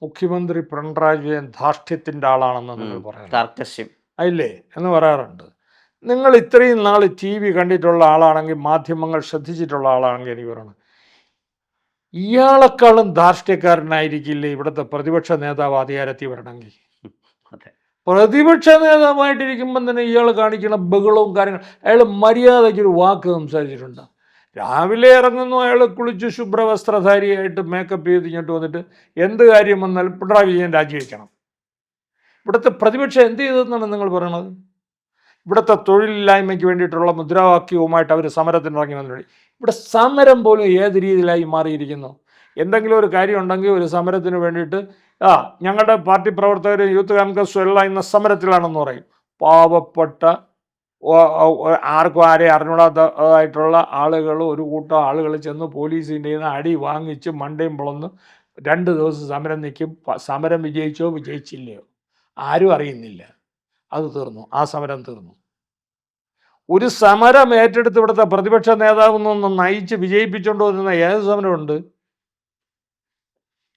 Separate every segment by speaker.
Speaker 1: മുഖ്യമന്ത്രി പിണറായി വിജയൻ ധാർഷ്ട്യത്തിൻ്റെ ആളാണെന്ന് നിങ്ങൾ പറയുന്നത്
Speaker 2: കാർക്കശ്യം
Speaker 1: ഇല്ലേ എന്ന് പറയാറുണ്ട്. നിങ്ങൾ ഇത്രയും നാൾ ടി വി കണ്ടിട്ടുള്ള ആളാണെങ്കിൽ, മാധ്യമങ്ങൾ ശ്രദ്ധിച്ചിട്ടുള്ള ആളാണെങ്കിൽ എനിക്ക് പറയണം, ഇയാളെക്കാളും ധാർഷ്ട്യക്കാരനായിരിക്കില്ലേ ഇവിടുത്തെ പ്രതിപക്ഷ നേതാവ് അധികാരത്തിൽ വരണമെങ്കിൽ?
Speaker 2: അതെ
Speaker 1: പ്രതിപക്ഷ നേതാവായിട്ടിരിക്കുമ്പം തന്നെ ഇയാൾ കാണിക്കുന്ന ബഹളവും കാര്യങ്ങളും, അയാൾ മര്യാദയ്ക്കൊരു വാക്ക് സംസാരിച്ചിട്ടുണ്ട്? രാവിലെ ഇറങ്ങുന്നു, അയാൾ കുളിച്ച് ശുഭ്രവസ്ത്രധാരിയായിട്ട് മേക്കപ്പ് ചെയ്ത് ഇങ്ങോട്ട് വന്നിട്ട് എന്ത് കാര്യം വന്നാലും പിണറായി വിജയൻ രാജിവെക്കണം. ഇവിടുത്തെ പ്രതിപക്ഷം എന്ത് ചെയ്തതെന്നാണ് നിങ്ങൾ പറയണത്? ഇവിടുത്തെ തൊഴിലില്ലായ്മയ്ക്ക് വേണ്ടിയിട്ടുള്ള മുദ്രാവാക്യവുമായിട്ട് അവർ സമരത്തിനിറങ്ങി വന്നിട്ടുണ്ട്. ഇവിടെ സമരം പോലും ഏത് രീതിയിലായി മാറിയിരിക്കുന്നു. എന്തെങ്കിലും ഒരു കാര്യം ഉണ്ടെങ്കിൽ ഒരു സമരത്തിന് വേണ്ടിയിട്ട് ഞങ്ങളുടെ പാർട്ടി പ്രവർത്തകർ, യൂത്ത് കോൺഗ്രസ് എല്ലാം ഇന്ന് സമരത്തിലാണെന്ന് പറയും. പാവപ്പെട്ട ആർക്കും ആരെ അറിഞ്ഞൂടാത്തതായിട്ടുള്ള ആളുകൾ, ഒരു കൂട്ടം ആളുകൾ ചെന്ന് പോലീസിൻ്റെ നിന്ന് അടി വാങ്ങിച്ച് മണ്ടയും പൊളന്ന് 2 ദിവസം സമരം നിൽക്കും. സമരം വിജയിച്ചോ വിജയിച്ചില്ലയോ ആരും അറിയുന്നില്ല. അത് തീർന്നു, ആ സമരം തീർന്നു. ഒരു സമരം ഏറ്റെടുത്ത് ഇവിടുത്തെ പ്രതിപക്ഷ നേതാവെന്നൊന്ന് നയിച്ച് വിജയിപ്പിച്ചുകൊണ്ട് വരുന്ന ഏത് സമരമുണ്ട്?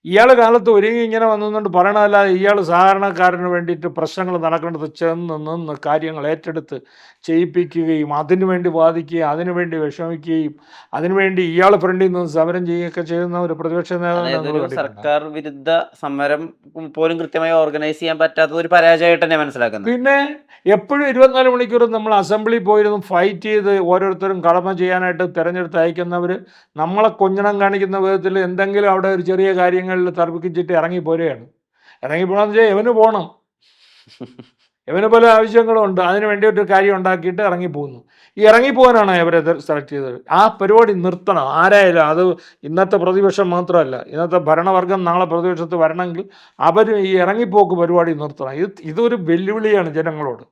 Speaker 1: ഇയാൾ കാലത്ത് ഒരുങ്ങി ഇങ്ങനെ വന്നുകൊണ്ട് പറയണതല്ലാതെ ഇയാൾ സാധാരണക്കാരന് വേണ്ടിയിട്ട് പ്രശ്നങ്ങൾ നടക്കേണ്ടത് ചെന്ന് നിന്ന് കാര്യങ്ങൾ ഏറ്റെടുത്ത് ചെയ്യിപ്പിക്കുകയും അതിനുവേണ്ടി വാദിക്കുകയും അതിനുവേണ്ടി വിഷമിക്കുകയും അതിനുവേണ്ടി ഇയാൾ ഫ്രണ്ടിൽ നിന്ന് സമരം ചെയ്യുകയൊക്കെ ചെയ്യുന്ന ഒരു പ്രതിപക്ഷ നേതാവ്.
Speaker 2: സർക്കാർ വിരുദ്ധ സമരം പോലും കൃത്യമായി ഓർഗനൈസ് ചെയ്യാൻ പറ്റാത്തത് ഒരു പരാജയമായിട്ട് തന്നെ മനസ്സിലാക്കുന്നത്.
Speaker 1: പിന്നെ എപ്പോഴും 24 മണിക്കൂറും നമ്മൾ അസംബ്ലി പോയിരുന്നു ഫൈറ്റ് ചെയ്ത് ഓരോരുത്തരും കടമ ചെയ്യാനായിട്ട് തിരഞ്ഞെടുത്ത് അയക്കുന്നവർ നമ്മളെ കൊഞ്ഞണം കാണിക്കുന്ന വിധത്തിൽ എന്തെങ്കിലും അവിടെ ഒരു ചെറിയ കാര്യങ്ങളിൽ തർക്കിച്ചിട്ട് ഇറങ്ങിപ്പോരുകയാണ്. ഇറങ്ങിപ്പോകണമെന്ന് വെച്ചാൽ എവന് പോകണം, എവന് പല ആവശ്യങ്ങളുണ്ട്, അതിന് വേണ്ടി ഒരു കാര്യം ഉണ്ടാക്കിയിട്ട് ഇറങ്ങിപ്പോകുന്നു. ഈ ഇറങ്ങിപ്പോകാനാണ് അവരെ സെലക്ട് ചെയ്തത്. ആ പരിപാടി നിർത്തണം ആരായാലും. അത് ഇന്നത്തെ പ്രതിപക്ഷം മാത്രമല്ല, ഇന്നത്തെ ഭരണവർഗം നാളെ പ്രതിപക്ഷത്ത് വരണമെങ്കിൽ അവർ ഈ ഇറങ്ങിപ്പോക്ക് പരിപാടി നിർത്തണം. ഇതൊരു വെല്ലുവിളിയാണ് ജനങ്ങളോട്.